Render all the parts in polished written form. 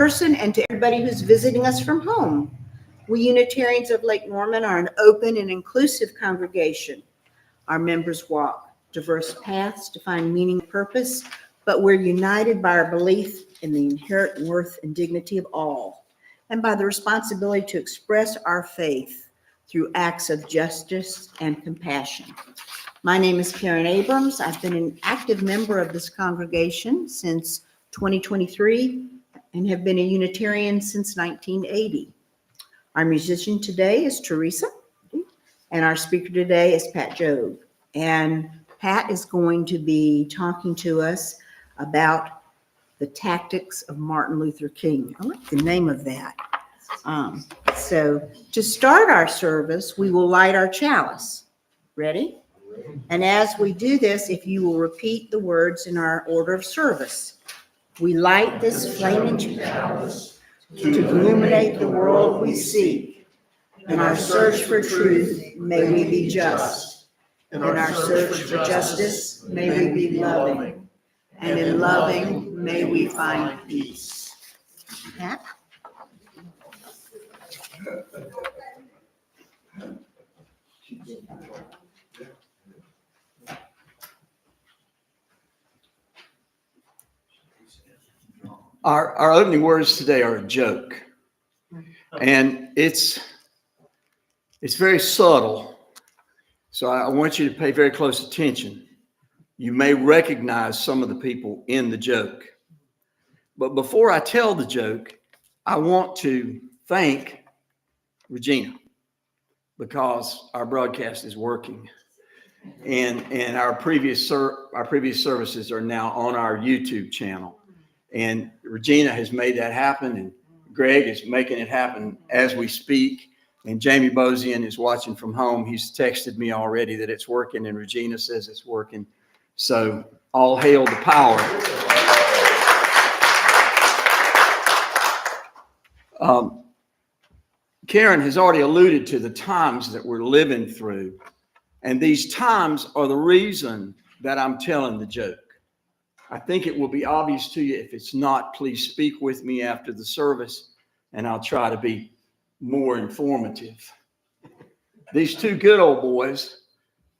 person and to everybody who's visiting us from home. We Unitarians of Lake Norman are an open and inclusive congregation. Our members walk diverse paths to find meaning and purpose, but we're united by our belief in the inherent worth and dignity of all, and by the responsibility to express our faith through acts of justice and compassion. My name is Karen Abrams. I've been an active member of this congregation since 2023 and have been a Unitarian since 1980. Our musician today is Teresa, and our speaker today is Pat Jobe. And Pat is going to be talking to us about the tactics of Martin Luther King. I like the name of that. So to start our service, we will light our chalice. Ready? And as we do this, if you will repeat the words in our order of service. We light this flaming chalice to illuminate the world we seek. In our search for truth, may we be just. In our search for justice, may we be loving. And in loving, may we find peace. Pat? Our opening words today are a joke, and it's very subtle, so I want you to pay very close attention. You may recognize some of the people in the joke, but before I tell the joke, I want to thank Regina, because our broadcast is working, and our previous services are now on our YouTube channel. And Regina has made that happen, and Greg is making it happen as we speak. And Jamie Bozian is watching from home. He's texted me already that it's working, and Regina says it's working. So all hail the power. Karen has already alluded to the times that we're living through, and these times are the reason that I'm telling the joke. I think it will be obvious to you. If it's not, please speak with me after the service, and I'll try to be more informative. These two good old boys,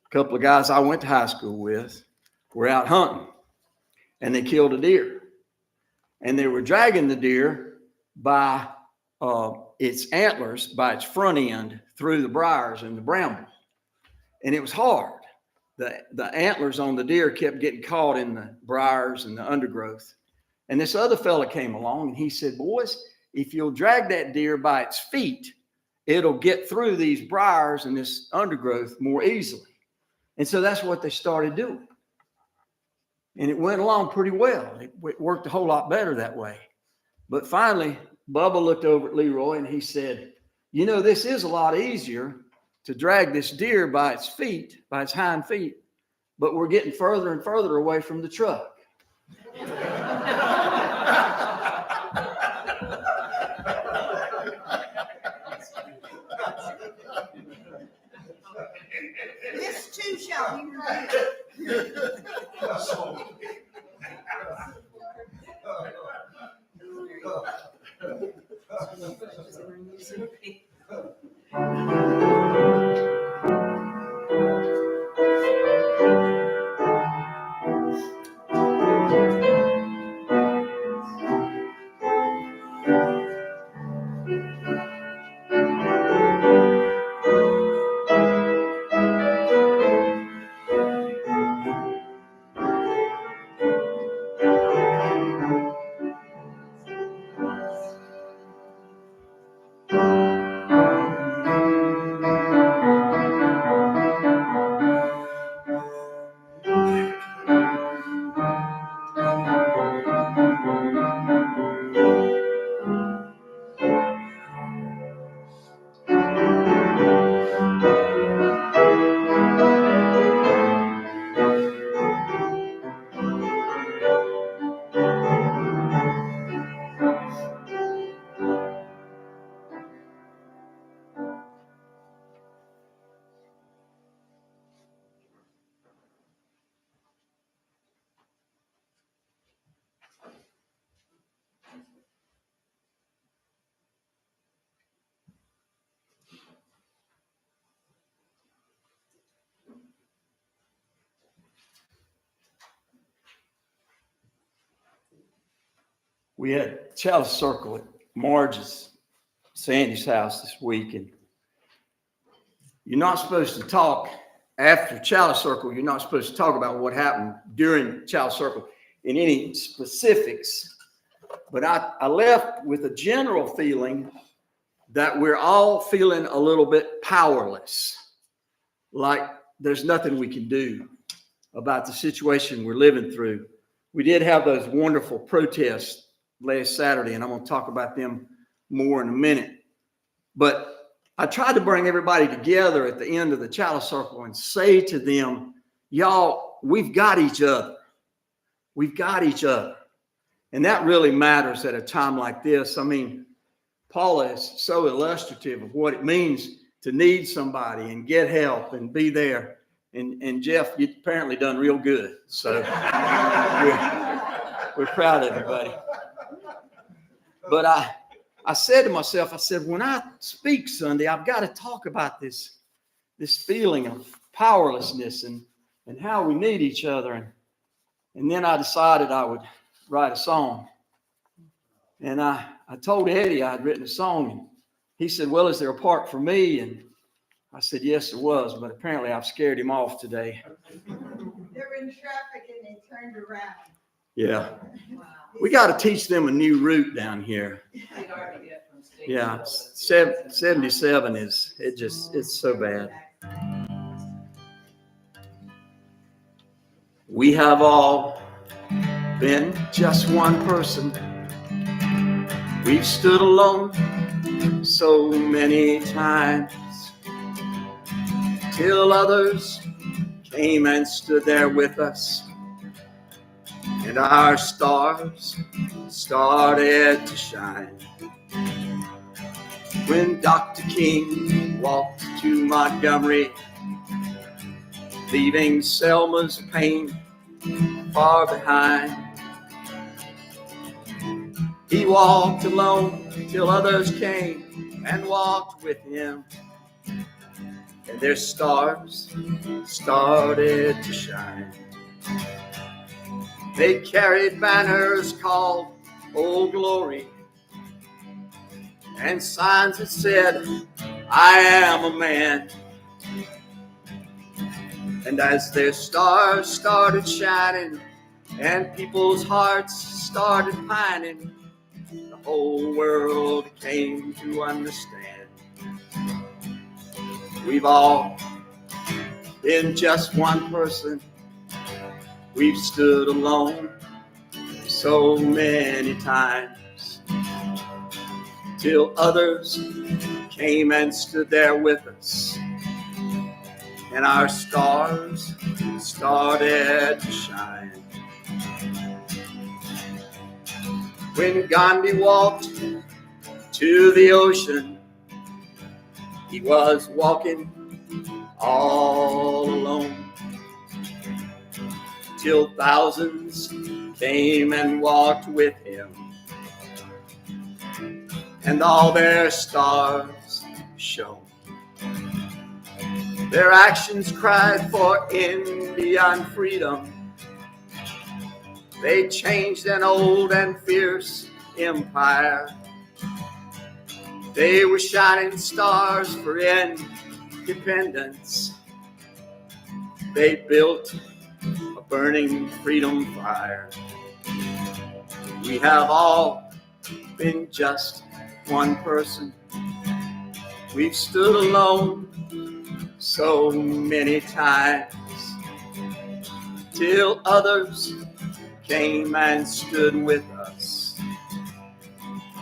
a couple of guys I went to high school with, were out hunting, and they killed a deer. And they were dragging the deer by its antlers, by its front end, through the briars and the bramble. And it was hard. The antlers on the deer kept getting caught in the briars and the undergrowth. And this other fella came along, and he said, boys, if you'll drag that deer by its feet, it'll get through these briars and this undergrowth more easily. And so that's what they started doing. And it went along pretty well. It worked a whole lot better that way. But finally, Bubba looked over at Leroy, and he said, you know, this is a lot easier to drag this deer by its feet, by its hind feet, but we're getting further and further away from the truck. This too shall be revealed. We had chalice circle at Marge's, Sandy's house this week, and you're not supposed to talk after chalice circle. You're not supposed to talk about what happened during chalice circle in any specifics. But I left with a general feeling that we're all feeling a little bit powerless, like there's nothing we can do about the situation we're living through. We did have those wonderful protests last Saturday, and I'm going to talk about them more in a minute. But I tried to bring everybody together at the end of the chalice circle and say to them, y'all, we've got each other. We've got each other. And that really matters at a time like this. I mean, Paula is so illustrative of what it means to need somebody and get help and be there. And Jeff, you apparently done real good. So we're proud of everybody. But I said to myself, I said, when I speak Sunday, I've got to talk about this feeling of powerlessness and how we need each other. And then I decided I would write a song. And I told Eddie I had written a song. And he said, well, is there a part for me? And I said, yes, there was. But apparently I've scared him off today. They were in traffic and they turned around. Yeah. Wow. We got to teach them a new route down here. Yeah. 77 it's so bad. We have all been just one person. We've stood alone so many times till others came and stood there with us, and our stars started to shine. When Dr. King walked to Montgomery, leaving Selma's pain far behind, he walked alone till others came and walked with him, and their stars started to shine. They carried banners called Old Glory and signs that said, I am a man. And as their stars started shining and people's hearts started pining, the whole world came to understand. We've all been just one person. We've stood alone so many times till others came and stood there with us, and our stars started to shine. When Gandhi walked to the ocean, he was walking all alone till thousands came and walked with him, and all their stars shone. Their actions cried for Indian freedom. They changed an old and fierce empire. They were shining stars for independence. They built a burning freedom fire. We have all been just one person. We've stood alone so many times till others came and stood with us,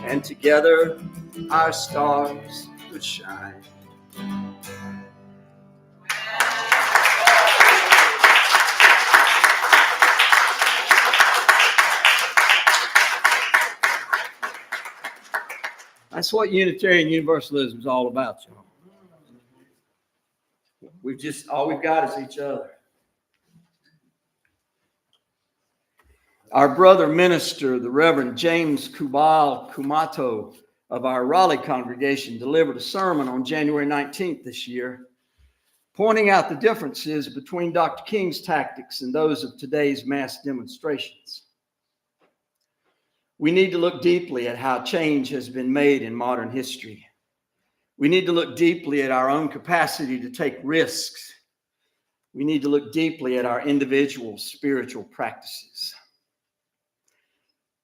and together our stars would shine. That's what Unitarian Universalism is all about, y'all. All we've got is each other. Our brother minister, the Reverend James Kubal-Komoto of our Raleigh congregation, delivered a sermon on January 19th this year, pointing out the differences between Dr. King's tactics and those of today's mass demonstrations. We need to look deeply at how change has been made in modern history. We need to look deeply at our own capacity to take risks. We need to look deeply at our individual spiritual practices.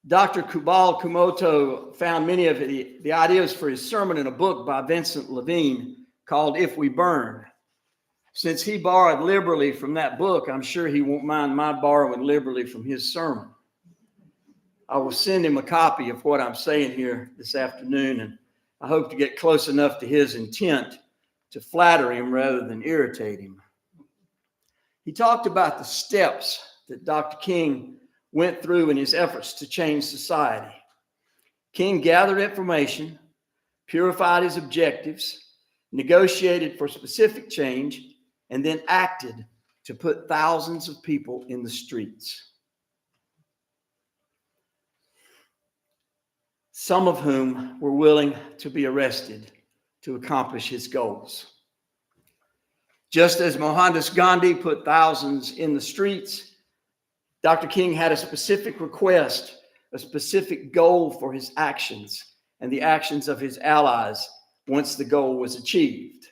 Dr. Kubal-Komoto found many of the ideas for his sermon in a book by Vincent Levine called If We Burn. Since he borrowed liberally from that book, I'm sure he won't mind my borrowing liberally from his sermon. I will send him a copy of what I'm saying here this afternoon, and I hope to get close enough to his intent to flatter him rather than irritate him. He talked about the steps that Dr. King went through in his efforts to change society. King gathered information, purified his objectives, negotiated for specific change, and then acted to put thousands of people in the streets. Some of whom were willing to be arrested to accomplish his goals. Just as Mohandas Gandhi put thousands in the streets, Dr. King had a specific request, a specific goal for his actions and the actions of his allies once the goal was achieved.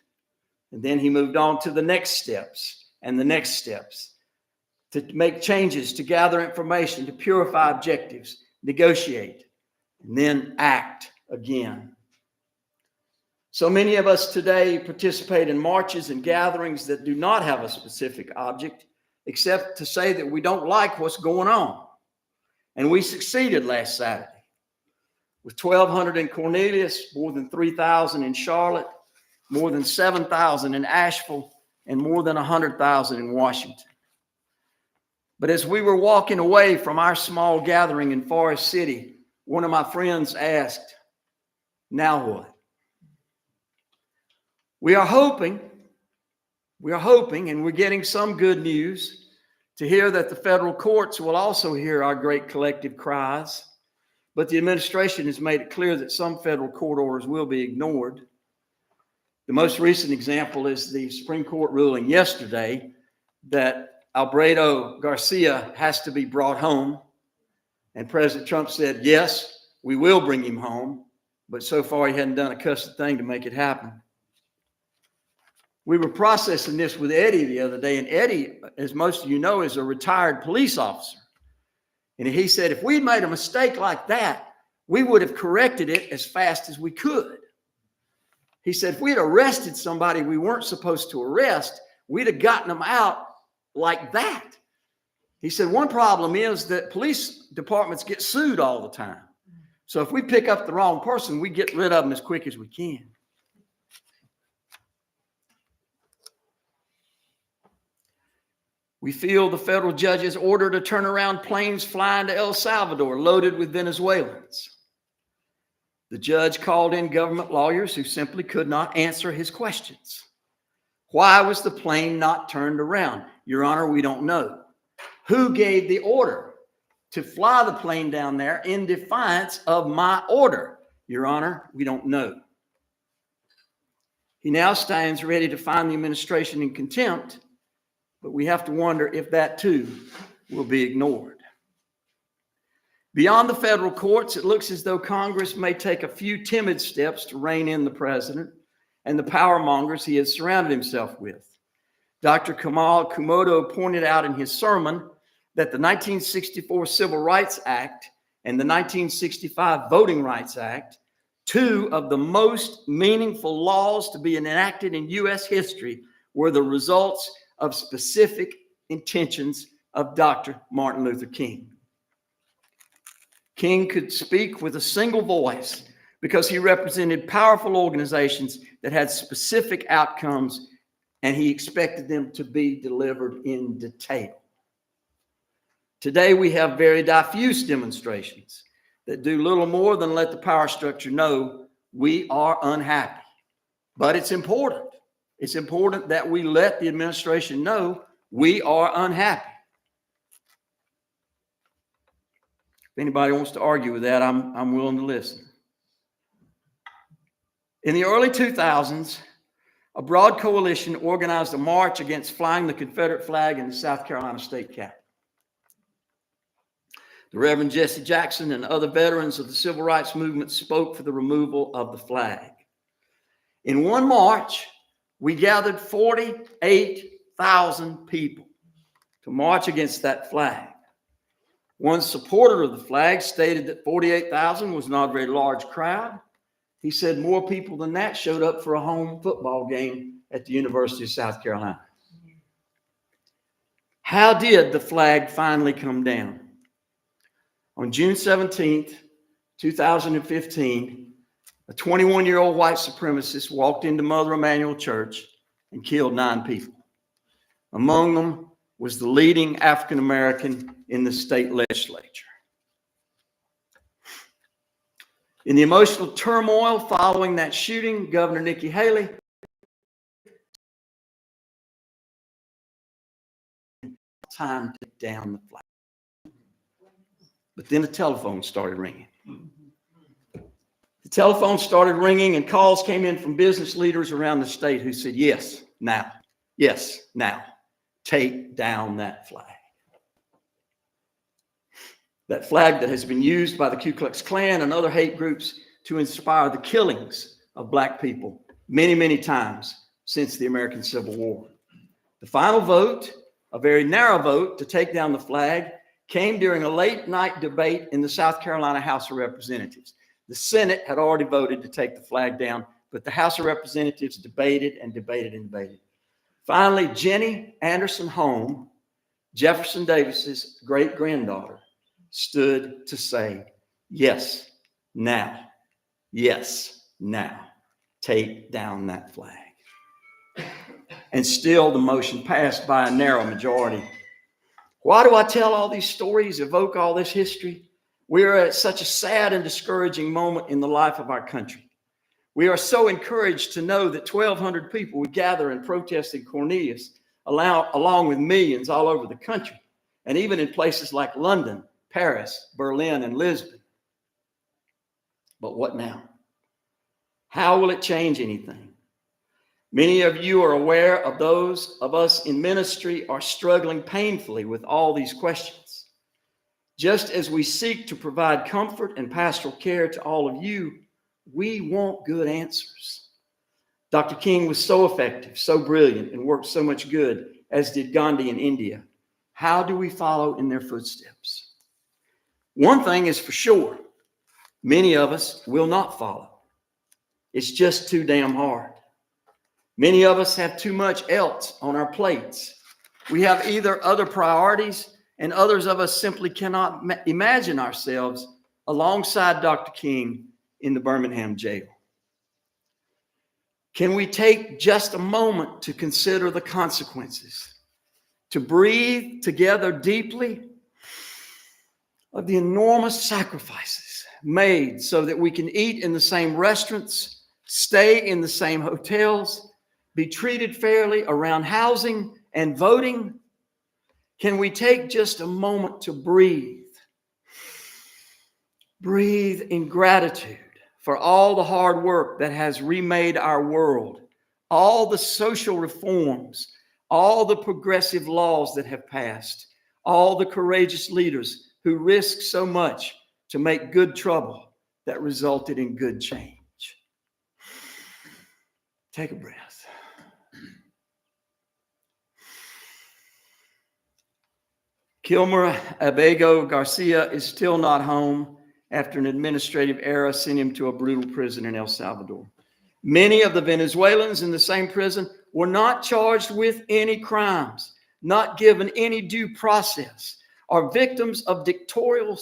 And then he moved on to the next steps and the next steps to make changes, to gather information, to purify objectives, negotiate, and then act again. So many of us today participate in marches and gatherings that do not have a specific object, except to say that we don't like what's going on. And we succeeded last Saturday with 1,200 in Cornelius, more than 3,000 in Charlotte, more than 7,000 in Asheville, and more than 100,000 in Washington. But as we were walking away from our small gathering in Forest City, one of my friends asked, "Now what?" We are hoping, and we're getting some good news to hear that the federal courts will also hear our great collective cries. But the administration has made it clear that some federal court orders will be ignored. The most recent example is the Supreme Court ruling yesterday that Alberto Garcia has to be brought home. And President Trump said, yes, we will bring him home. But so far, he hadn't done a cussed thing to make it happen. We were processing this with Eddie the other day, and Eddie, as most of you know, is a retired police officer. And he said, if we'd made a mistake like that, we would have corrected it as fast as we could. He said, if we had arrested somebody we weren't supposed to arrest, we'd have gotten them out like that. He said, one problem is that police departments get sued all the time. So if we pick up the wrong person, we get rid of them as quick as we can. We feel the federal judge's order to turn around planes flying to El Salvador loaded with Venezuelans. The judge called in government lawyers who simply could not answer his questions. Why was the plane not turned around? Your Honor, we don't know. Who gave the order to fly the plane down there in defiance of my order? Your Honor, we don't know. He now stands ready to find the administration in contempt, but we have to wonder if that too will be ignored. Beyond the federal courts, it looks as though Congress may take a few timid steps to rein in the president and the power mongers he has surrounded himself with. Dr. Kubal-Komoto pointed out in his sermon that the 1964 Civil Rights Act and the 1965 Voting Rights Act, two of the most meaningful laws to be enacted in U.S. history, were the results of specific intentions of Dr. Martin Luther King. King could speak with a single voice because he represented powerful organizations that had specific outcomes, and he expected them to be delivered in detail. Today, we have very diffuse demonstrations that do little more than let the power structure know we are unhappy. But it's important. It's important that we let the administration know we are unhappy. If anybody wants to argue with that, I'm willing to listen. In the early 2000s, a broad coalition organized a march against flying the Confederate flag in the South Carolina state capitol. The Reverend Jesse Jackson and other veterans of the civil rights movement spoke for the removal of the flag. In one march, we gathered 48,000 people to march against that flag. One supporter of the flag stated that 48,000 was not a very large crowd. He said more people than that showed up for a home football game at the University of South Carolina. How did the flag finally come down? On June 17th, 2015, a 21-year-old white supremacist walked into Mother Emanuel Church and killed 9 people. Among them was the leading African American in the state legislature. In the emotional turmoil following that shooting, Governor Nikki Haley time to take down the flag. But then the telephone started ringing. The telephone started ringing and calls came in from business leaders around the state who said, yes, now, take down that flag. That flag that has been used by the Ku Klux Klan and other hate groups to inspire the killings of Black people many, many times since the American Civil War. The final vote, a very narrow vote to take down the flag, came during a late night debate in the South Carolina House of Representatives. The Senate had already voted to take the flag down, but the House of Representatives debated and debated and debated. Finally, Jenny Anderson Home, Jefferson Davis's great-granddaughter, stood to say, yes, now, take down that flag. And still the motion passed by a narrow majority. Why do I tell all these stories, evoke all this history? We are at such a sad and discouraging moment in the life of our country. We are so encouraged to know that 1,200 people would gather and protest in Cornelius, along with millions all over the country, and even in places like London, Paris, Berlin, and Lisbon. But what now? How will it change anything? Many of you are aware of those of us in ministry are struggling painfully with all these questions. Just as we seek to provide comfort and pastoral care to all of you, we want good answers. Dr. King was so effective, so brilliant, and worked so much good, as did Gandhi in India. How do we follow in their footsteps? One thing is for sure, many of us will not follow. It's just too damn hard. Many of us have too much else on our plates. We have either other priorities, and others of us simply cannot imagine ourselves alongside Dr. King in the Birmingham jail. Can we take just a moment to consider the consequences, to breathe together deeply of the enormous sacrifices made so that we can eat in the same restaurants, stay in the same hotels, be treated fairly around housing and voting? Can we take just a moment to breathe? Breathe in gratitude for all the hard work that has remade our world, all the social reforms, all the progressive laws that have passed, all the courageous leaders who risked so much to make good trouble that resulted in good change. Take a breath. Kilmer Abego Garcia is still not home after an administrative error sent him to a brutal prison in El Salvador. Many of the Venezuelans in the same prison were not charged with any crimes, not given any due process, are victims of dictatorial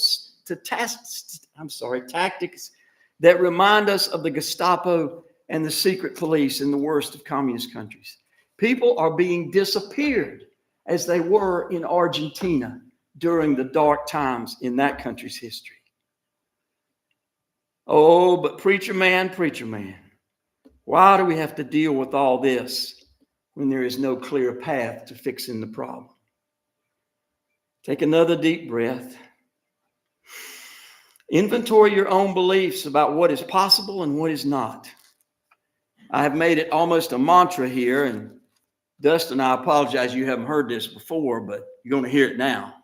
tactics that remind us of the Gestapo and the secret police in the worst of communist countries. People are being disappeared as they were in Argentina during the dark times in that country's history. Oh, but preacher man, why do we have to deal with all this when there is no clear path to fixing the problem? Take another deep breath. Inventory your own beliefs about what is possible and what is not. I have made it almost a mantra here, and Dustin, I apologize you haven't heard this before, but you're going to hear it now.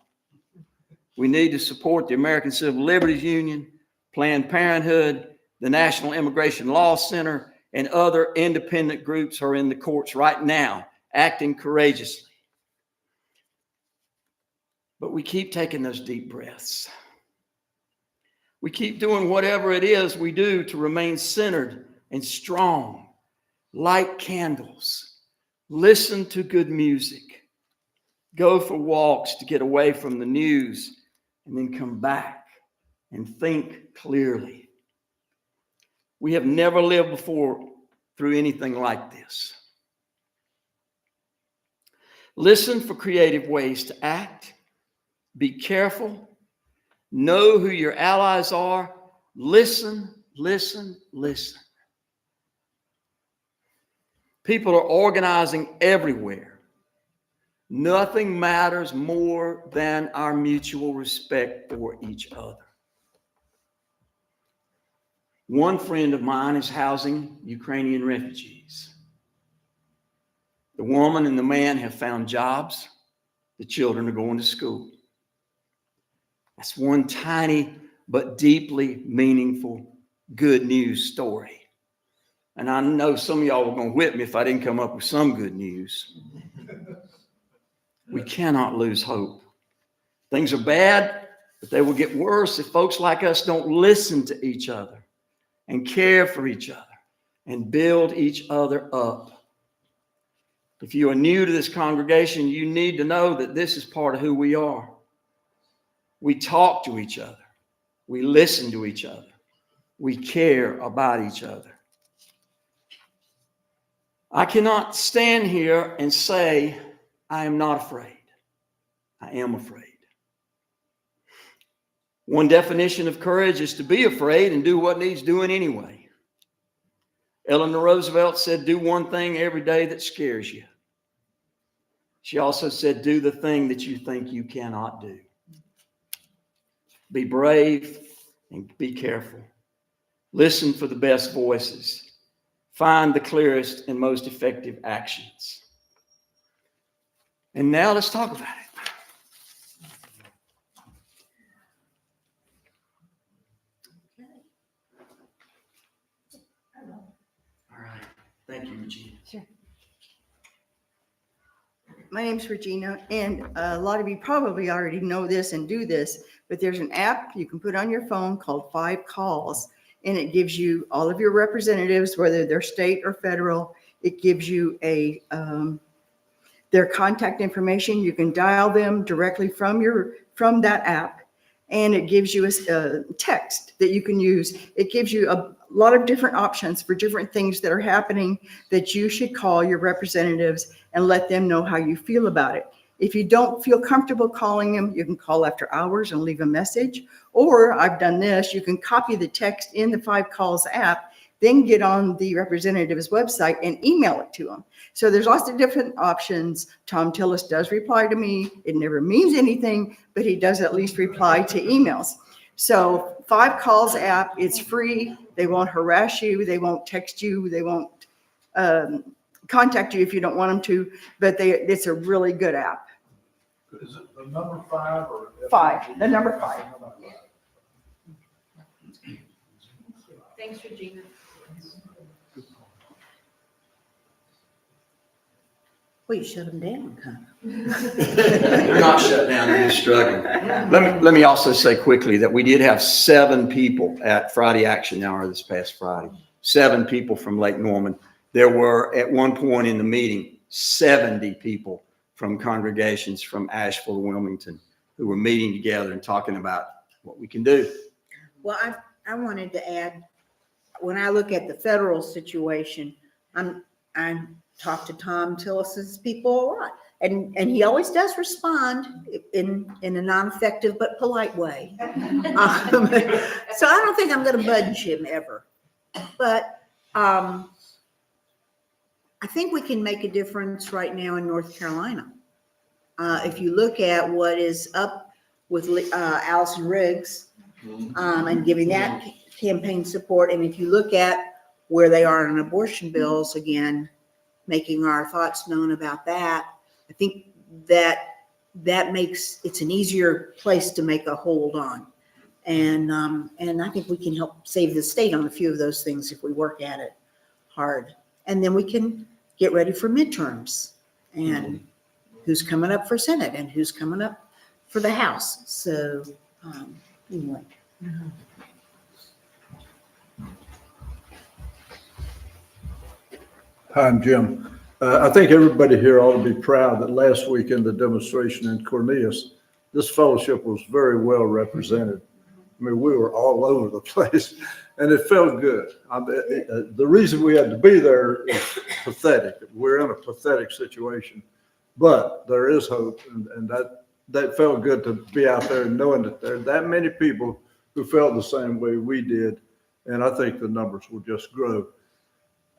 We need to support the American Civil Liberties Union, Planned Parenthood, the National Immigration Law Center, and other independent groups are in the courts right now, acting courageously. But we keep taking those deep breaths. We keep doing whatever it is we do to remain centered and strong. Light candles. Listen to good music. Go for walks to get away from the news and then come back and think clearly. We have never lived before through anything like this. Listen for creative ways to act. Be careful. Know who your allies are. Listen, listen, listen. People are organizing everywhere. Nothing matters more than our mutual respect for each other. One friend of mine is housing Ukrainian refugees. The woman and the man have found jobs. The children are going to school. That's one tiny but deeply meaningful good news story. And I know some of y'all were going to whip me if I didn't come up with some good news. We cannot lose hope. Things are bad, but they will get worse if folks like us don't listen to each other and care for each other and build each other up. If you are new to this congregation, you need to know that this is part of who we are. We talk to each other. We listen to each other. We care about each other. I cannot stand here and say, I am not afraid. I am afraid. One definition of courage is to be afraid and do what needs doing anyway. Eleanor Roosevelt said, do one thing every day that scares you. She also said, do the thing that you think you cannot do. Be brave and be careful. Listen for the best voices. Find the clearest and most effective actions. And now let's talk about it. All right. Thank you, Regina. Sure. My name's Regina, and a lot of you probably already know this and do this, but there's an app you can put on your phone called 5 Calls, and it gives you all of your representatives, whether they're state or federal. It gives you their contact information. You can dial them directly from that app, and it gives you a text that you can use. It gives you a lot of different options for different things that are happening that you should call your representatives and let them know how you feel about it. If you don't feel comfortable calling them, you can call after hours and leave a message. Or I've done this, you can copy the text in the 5 Calls app, then get on the representative's website and email it to them. So there's lots of different options. Tom Tillis does reply to me. It never means anything, but he does at least reply to emails. So 5 Calls app, it's free. They won't harass you. They won't text you. They won't contact you if you don't want them to, but it's a really good app. Is it the number 5 or? 5, the number 5. Thanks, Regina. Well, you shut them down, kind of. They're not shut down, they're just struggling. Let me also say quickly that we did have 7 people at Friday Action Hour this past Friday. 7 people from Lake Norman. There were, at one point in the meeting, 70 people from congregations from Asheville to Wilmington who were meeting together and talking about what we can do. Well, I wanted to add, when I look at the federal situation, I talk to Tom Tillis's people a lot, and he always does respond in a non-effective but polite way. So I don't think I'm going to budge him ever, but I think we can make a difference right now in North Carolina. If you look at what is up with Allison Riggs and giving that campaign support, and if you look at where they are on abortion bills, again, making our thoughts known about that, I think that that makes, it's an easier place to make a hold on. And I think we can help save the state on a few of those things if we work at it hard. And then we can get ready for midterms and who's coming up for Senate and who's coming up for the House. So anyway. Hi, I'm Jim. I think everybody here ought to be proud that last week in the demonstration in Cornelius, this fellowship was very well represented. I mean, we were all over the place and it felt good. The reason we had to be there is pathetic. We're in a pathetic situation, but there is hope. And that felt good to be out there knowing that there are that many people who felt the same way we did. And I think the numbers will just grow.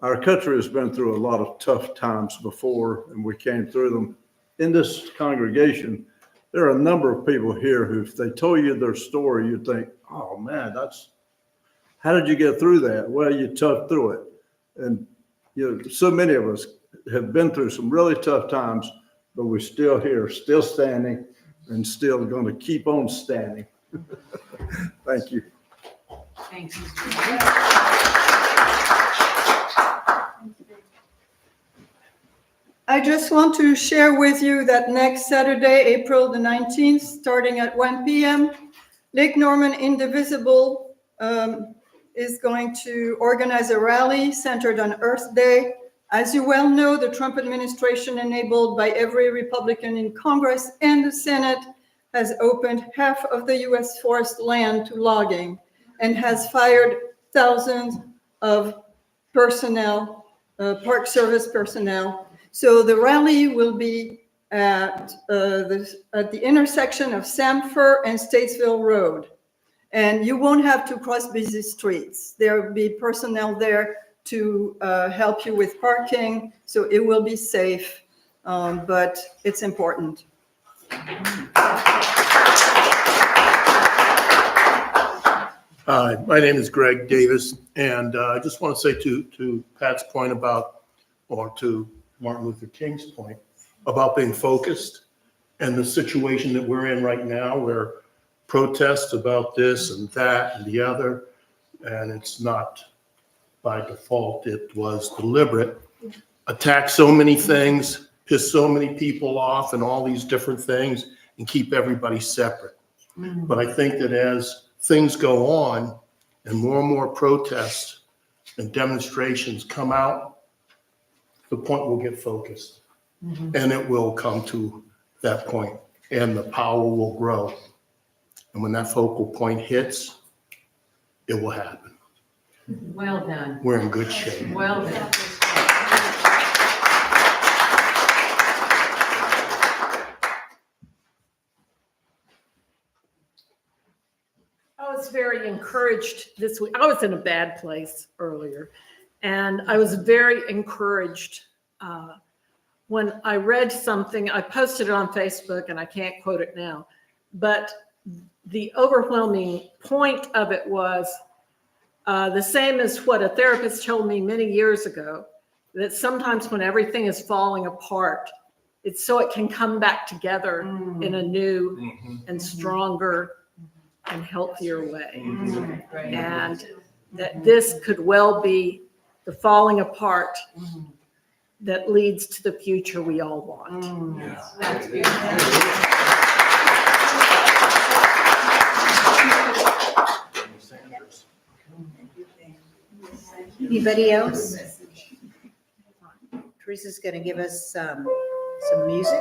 Our country has been through a lot of tough times before, and we came through them. In this congregation, there are a number of people here who, if they told you their story, you'd think, oh man, how did you get through that? Well, you toughed through it. And so many of us have been through some really tough times, but we're still here, still standing, and still going to keep on standing. Thank you. Thanks. I just want to share with you that next Saturday, April the 19th, starting at 1 p.m., Lake Norman Indivisible is going to organize a rally centered on Earth Day. As you well know, the Trump administration, enabled by every Republican in Congress and the Senate, has opened half of the U.S. forest land to logging and has fired thousands of personnel, Park Service personnel. So the rally will be at the intersection of Samford and Statesville Road. And you won't have to cross busy streets. There will be personnel there to help you with parking, so it will be safe, but it's important. Hi, my name is Greg Davis, and I just want to say to Pat's point about, or to Martin Luther King's point about being focused and the situation that we're in right now where protests about this and that and the other, and it's not by default, it was deliberate, attack so many things, piss so many people off and all these different things and keep everybody separate. But I think that as things go on and more protests and demonstrations come out, the point will get focused and it will come to that point and the power will grow. And when that focal point hits, it will happen. Well done. We're in good shape. Well done. I was very encouraged this week. I was in a bad place earlier, and I was very encouraged when I read something. I posted it on Facebook, and I can't quote it now, but the overwhelming point of it was the same as what a therapist told me many years ago, that sometimes when everything is falling apart, it's so it can come back together in a new and stronger and healthier way. And that this could well be the falling apart that leads to the future we all want. That's beautiful. Anybody else? Teresa's going to give us some music.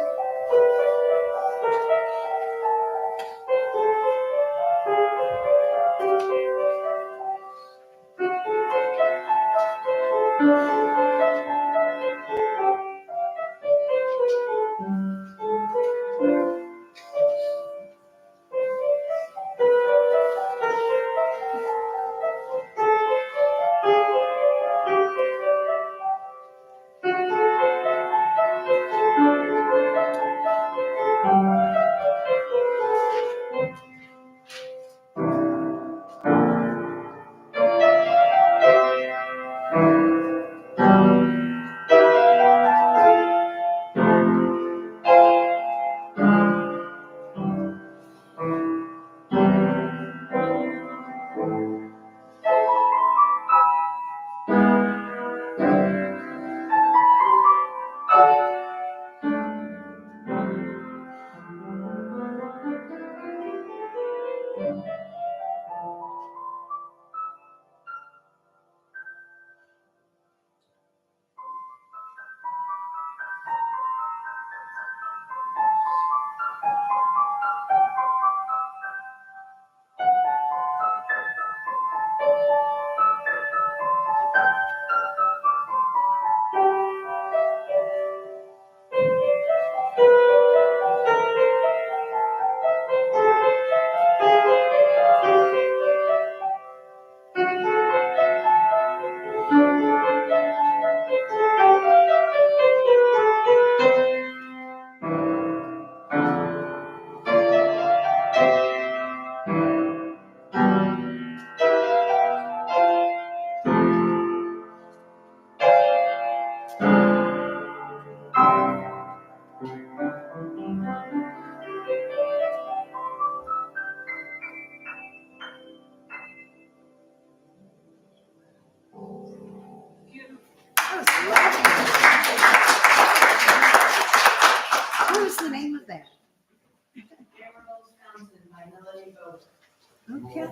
Okay.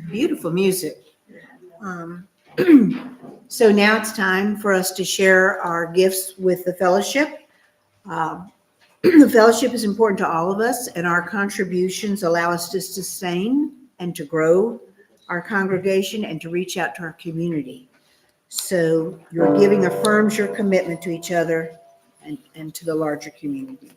Beautiful music. So now it's time for us to share our gifts with the fellowship. The fellowship is important to all of us, and our contributions allow us to sustain and to grow our congregation and to reach out to our community. So your giving affirms your commitment to each other and to the larger community.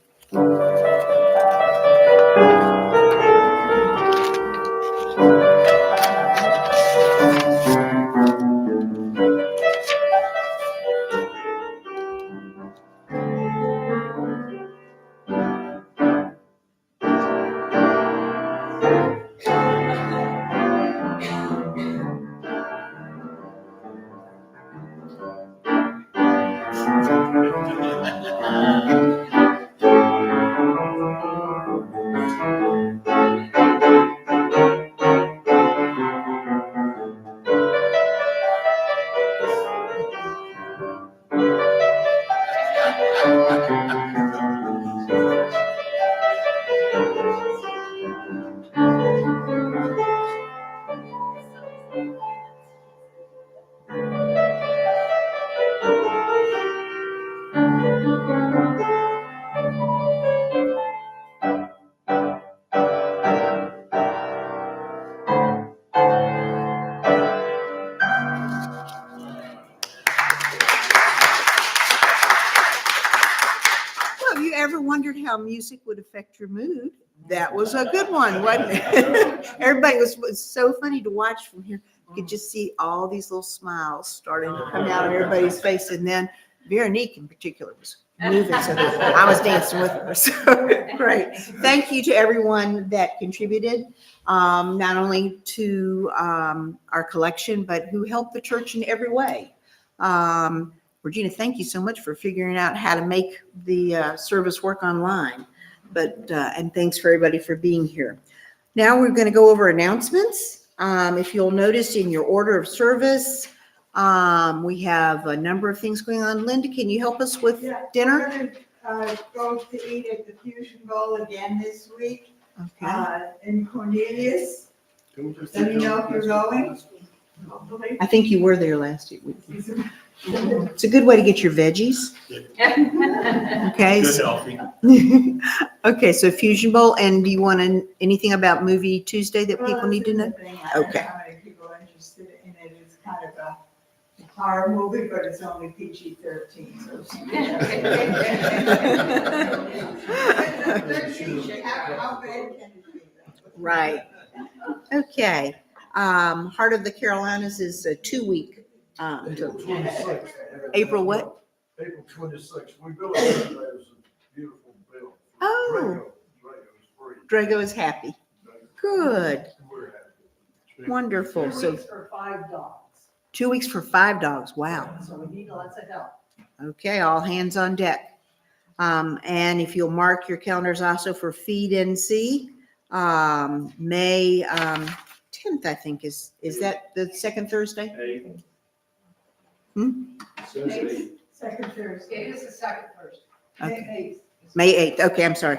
Well, have you ever wondered how music would affect your mood? That was a good one, wasn't it? Everybody was so funny to watch from here. You could just see all these little smiles starting to come out on everybody's face. And then Veronique in particular was moving. So I was dancing with her. So great. Thank you to everyone that contributed, not only to our collection, but who helped the church in every way. Regina, thank you so much for figuring out how to make the service work online. And thanks for everybody for being here. Now we're going to go over announcements. If you'll notice in your order of service, we have a number of things going on. Linda, can you help us with dinner? We're gonna go to eat at the Fusion Bowl again this week, Okay. in Cornelius. Let me know if you're going. I think you were there last week. It's a good way to get your veggies. Okay. Good healthy. Okay, so Fusion Bowl, and do you want anything about Movie Tuesday that people need to know? I don't Okay. know how many people are interested in it. It's kind of a horror movie, but it's only PG-13, so. How bad can it be? Right. Okay. Heart of the Carolinas is a 2-week. April 26th. April what? April 26th. We built it as a beautiful bill. Oh, Drago's free. Drago is happy. Good. We're happy. Wonderful. So For $5. 2 weeks for 5 dogs. Wow. So we need lots of help. Okay, all hands on deck. And if you'll mark your calendars also for FeedNC, May 10th, I think is that the second Thursday? Second Thursday. It is the second first. Okay. May 8th. Okay, I'm sorry.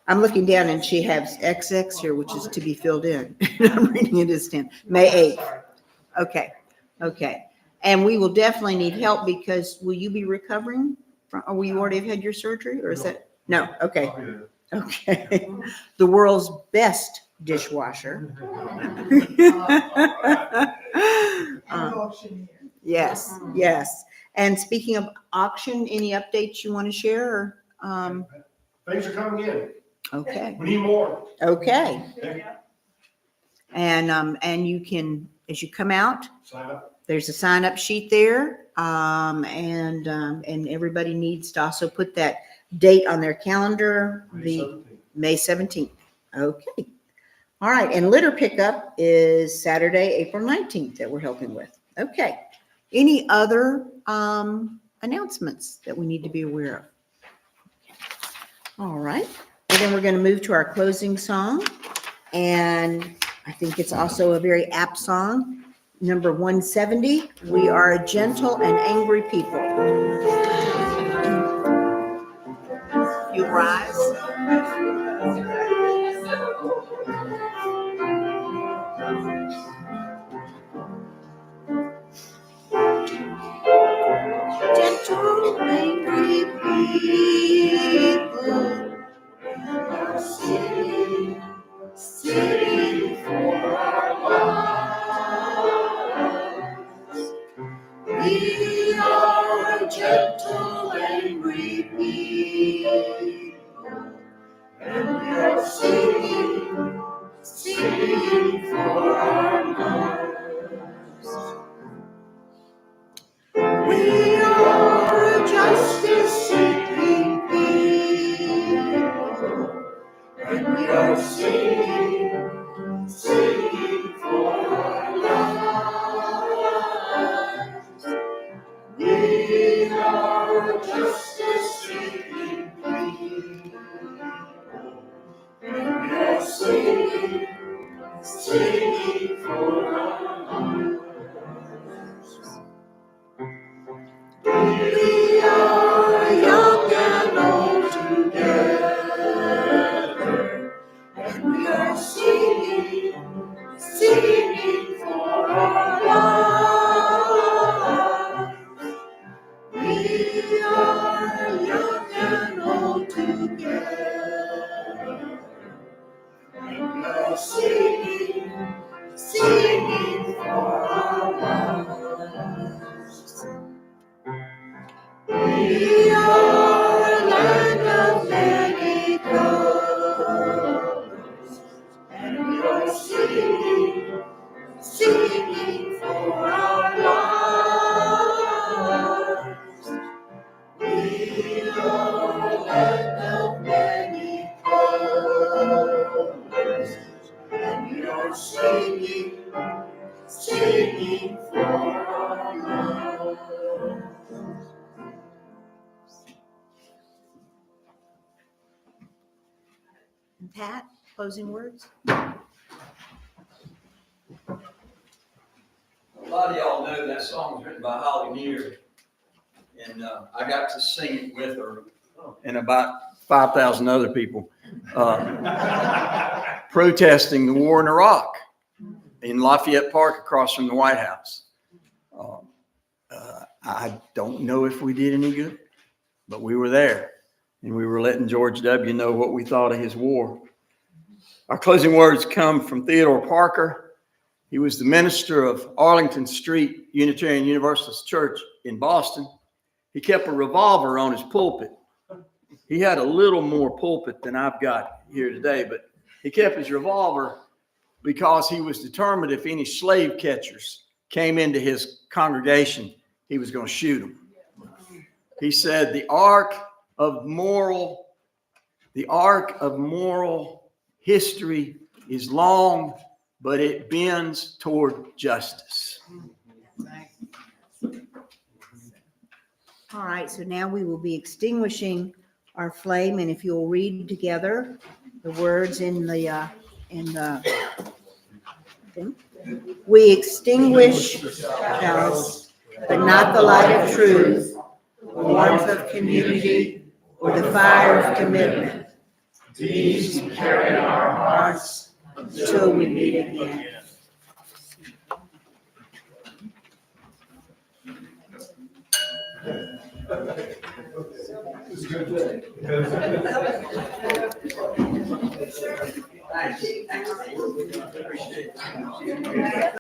I'm looking down and she has XX here, which is to be filled in. I'm reading it as 10. May 8th. Okay, okay. And we will definitely need help because will you be recovering from, or will you already have had your surgery or is that? No, okay, okay. The world's best dishwasher. Auctioneer. Yes, yes. And speaking of auction, any updates you want to share or, Things are coming in. okay, We need more. okay. And you can, as you come out, Sign up. there's a sign up sheet there. And everybody needs to also put that date on their calendar, the May 17th. Okay. All right. And litter pickup is Saturday, April 19th that we're helping with. Okay. Any other announcements that we need to be aware of? All right. And then we're going to move to our closing song. And I think it's also a very apt song. Number 170, We Are a Gentle and Angry People. You rise. Singing for our lives. We are gentle, angry people, and we are singing for our lives. We are justice-seeking people, and we are singing for our lives. We are justice-seeking people, and we are singing for our lives. We are young and old together, and we are singing for our lives. We are young and old together, and we are singing for our lives. We are a land of many colors, and we are singing for our lives. We are a land of many colors, and we are singing for our lives. And Pat, closing words? A lot of y'all know that song was written by Holly Near, and I got to sing it with her and about 5,000 other people protesting the war in Iraq in Lafayette Park across from the White House. I don't know if we did any good, but we were there, and we were letting George W. know what we thought of his war. Our closing words come from Theodore Parker. He was the minister of Arlington Street Unitarian Universalist Church in Boston. He kept a revolver on his pulpit. He had a little more pulpit than I've got here today, but he kept his revolver because he was determined if any slave catchers came into his congregation, he was going to shoot them. He said, the arc of moral history is long, but it bends toward justice. All right, so now we will be extinguishing our flame, and if you'll read together the words in the thing. We extinguish us, but not the light of truth, the warmth of community, or the fire of commitment. These we carry in our hearts until we meet again. Thanks. Appreciate it.